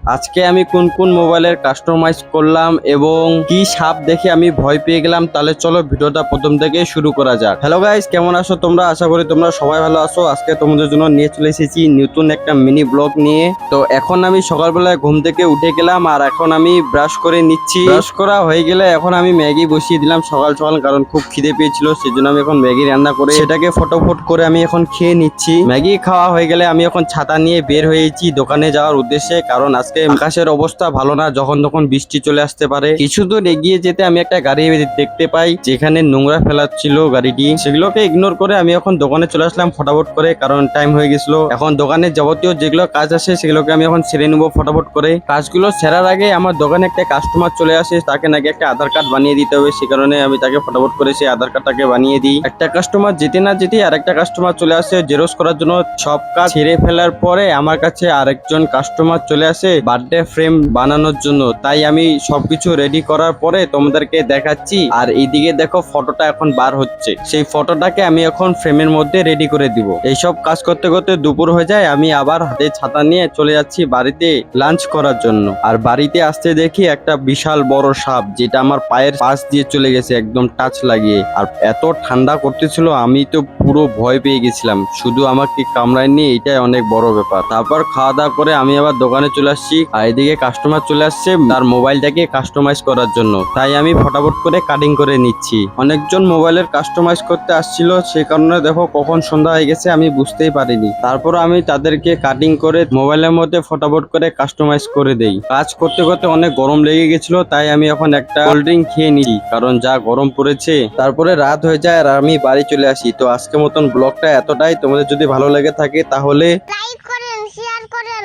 আজকে আমি কোন কোন মোবাইলের কাস্টমাইজ করলাম এবং কি সাপ দেখে আমি ভয় পেয়ে গেলাম, তাহলে চলো ভিডিওটা প্রথম থেকে শুরু করা যাক। হ্যালো গাইস, কেমন আছো তোমরা? আশা করি তোমরা সবাই ভালো আছো। আজকে তোমাদের জন্য নিয়ে চলে এসেছি নতুন একটা মিনি ব্লগ নিয়ে। তো এখন আমি সকালবেলায় ঘুম থেকে উঠে গেলাম আর এখন আমি ব্রাশ করে নিচ্ছি। ব্রাশ করা হয়ে গেলে এখন আমি ম্যাগি বসিয়ে দিলাম সকাল সকাল, কারণ খুব খিদে পেয়েছিল, সেই জন্য আমি এখন ম্যাগি রান্না করে সেটাকে ফটোফট করে আমি এখন খেয়ে নিচ্ছি। ম্যাগি খাওয়া হয়ে গেলে আমি এখন ছাতা নিয়ে বের হয়েছি দোকানে যাওয়ার উদ্দেশ্যে, কারণ আজকে আকাশের অবস্থা ভালো না, যখন তখন বৃষ্টি চলে আসতে পারে। কিছু দূর এগিয়ে যেতে আমি একটা গাড়ি দেখতে পাই যেখানে নোংরা ফেলাচ্ছিল গাড়িটি, সেগুলোকে ইগনোর করে আমি এখন দোকানে চলে আসলাম ফটাফট করে, কারণ টাইম হয়ে গেছিল। এখন দোকানের যাবতীয় যেগুলো কাজ আছে সেগুলোকে আমি এখন সেরে নেবো ফটাফট করে। কাজগুলো সেরার আগে আমার দোকানে একটা কাস্টমার চলে আসে, তাকে নাকি একটা আধার কার্ড বানিয়ে দিতে হবে, সে কারণে আমি তাকে ফটাফট করে সেই আধার কার্ডটাকে বানিয়ে দিই। একটা কাস্টমার যেতে না যেতে আরেকটা কাস্টমার চলে আসে জেরক্স করার জন্য। সব কাজ ছেড়ে ফেলার পরে আমার কাছে আরেকজন কাস্টমার চলে আসে বার্থডে ফ্রেম বানানোর জন্য, তাই আমি সবকিছু রেডি করার পরে তোমাদেরকে দেখাচ্ছি। আর এইদিকে দেখো ফটোটা এখন বার হচ্ছে, সেই ফটোটাকে আমি এখন ফ্রেমের মধ্যে রেডি করে দিব। এইসব কাজ করতে করতে দুপুর হয়ে যায়, আমি আবার হাতে ছাতা নিয়ে চলে যাচ্ছি বাড়িতে লাঞ্চ করার জন্য। আর বাড়িতে আসতে দেখি একটা বিশাল বড় সাপ, যেটা আমার পায়ের পাশ দিয়ে চলে গেছে একদম টাচ লাগিয়ে। আর এত ঠান্ডা করতেছিল, আমি তো পুরো ভয় পেয়ে গেছিলাম, শুধু আমাকে কামড়ায়নি, এটাই অনেক বড় ব্যাপার। তারপর খাওয়া দাওয়া করে আমি আবার দোকানে চলে আসছি, আর এদিকে কাস্টমার চলে আসছে তার মোবাইলটাকে কাস্টমাইজ করার জন্য, তাই আমি ফটাফট করে কাটিং করে নিচ্ছি। অনেকজন মোবাইলের কাস্টমাইজ করতে আসছিল, সেই কারণে দেখো কখন সন্ধ্যা হয়ে গেছে আমি বুঝতেই পারিনি। তারপর আমি তাদেরকে কাটিং করে মোবাইলের মধ্যে ফটাফট করে কাস্টমাইজ করে দেই। কাজ করতে করতে অনেক গরম লেগে গেছিল, তাই আমি এখন একটা কোল্ড ড্রিঙ্ক খেয়ে নিই, কারণ যা গরম পড়েছে। তারপরে রাত হয়ে যায় আর আমি বাড়ি চলে আসি। তো আজকের মতন ব্লগটা এতটাই। তোমাদের যদি ভালো লেগে থাকে তাহলে লাইক করেন, শেয়ার করেন,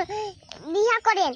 করেন।